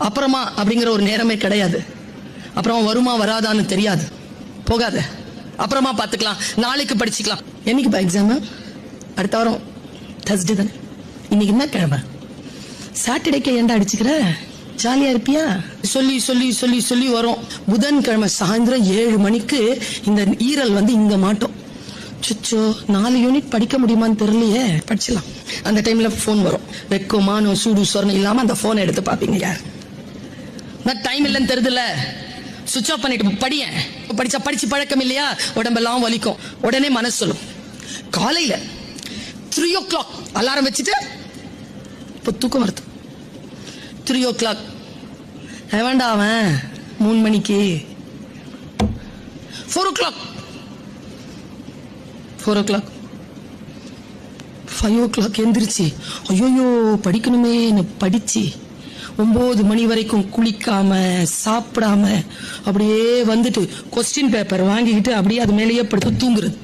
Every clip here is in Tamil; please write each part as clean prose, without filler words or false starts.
அப்புறமா அப்படிங்கிற ஒரு நேரமே கிடையாது. அப்புறம் வருமா வராதான்னு தெரியாது. போகாத, அப்புறமா பார்த்துக்கலாம், நாளைக்கு படிச்சுக்கலாம். என்னைக்குப்பா எக்ஸாம்? அடுத்த வாரம் தர்ஸ்டே தானே. இன்னைக்கு என்ன கிழமை? சாட்டர்டேக்கு ஏன்டா அடிச்சுக்கிற? ஜாலியா இருப்பியா? சொல்லி சொல்லி சொல்லி சொல்லி வரும். புதன்கிழமை சாயந்தரம் 7 மணிக்கு இந்த ஈரல் வந்து இங்க மாட்டோம். சுச்சோ 4 யூனிட் படிக்க முடியுமான்னு தெரியலையே. படிச்சலாம். அந்த டைம்ல போன் வரும். வெக்கமான சூடு சொரணம் இல்லாம அந்த போனை எடுத்து பாப்பீங்க. யார் டைம் இல்லைன்னு தெரியுதுல்ல, சுவிட்ச் ஆஃப் பண்ணிட்டு படிய. படிச்சா படிச்சு பழக்கம் இல்லையா, உடம்பெல்லாம் வலிக்கும். உடனே மனசு சொல்லும். காலையில 3 o'clock அலாரம் வச்சுட்டு இப்ப தூக்கம் வருது. 3 o'clock வேண்டாம், அவன் 3 மணிக்கு 4 o'clock 5 o'clock எந்திரிச்சு ஐயோ படிக்கணுமே படிச்சு 9 மணி வரைக்கும் குளிக்காம சாப்பிடாம அப்படியே வந்துட்டு கொஸ்டின் பேப்பர் வாங்கிக்கிட்டு அப்படியே அது மேலேயே படுத்து தூங்குறது.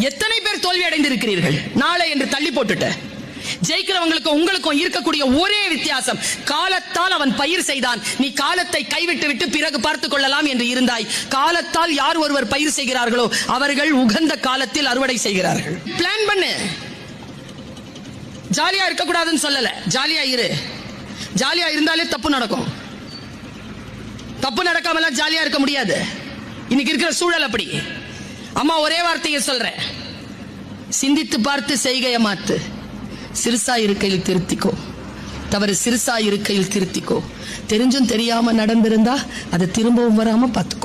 எத்தனை பேர் தோல்வி அடைந்திருக்கிறீர்கள்? நாளை என்று தள்ளி போட்டுட்ட. ஜெயிக்கிறவங்களுக்கும் உங்களுக்கும் இருக்கக்கூடிய ஒரே வித்தியாசம், காலத்தால் அவன் பயிர் செய்தான், நீ காலத்தை கைவிட்டு விட்டு பிறகு பார்த்துக் கொள்ளலாம் என்று இருந்தாய். காலத்தால் யார் ஒருவர் பயிர் செய்கிறார்களோ அவர்கள் உகந்த காலத்தில் அறுவடை செய்கிறார்கள். பிளான் பண்ணு. ஜாலியா இருக்க கூடாதுன்னு சொல்லல, ஜாலியா இரு. ஜாலியா இருந்தாலே தப்பு நடக்கும். தப்பு நடக்காமலாம் ஜாலியா இருக்க முடியாது. இன்னைக்கு இருக்கிற சூழல் அப்படி. அம்மா ஒரே வார்த்தையை சொல்றேன், சிந்தித்து பார்த்து செய்கையை மாத்து. சிறுசா இருக்கையில் திருத்திக்கோ, தவறு சிறுசா இருக்கையில் திருத்திக்கோ. தெரிஞ்சும் தெரியாம நடந்திருந்தா அதை திரும்பவும் வராம பார்த்து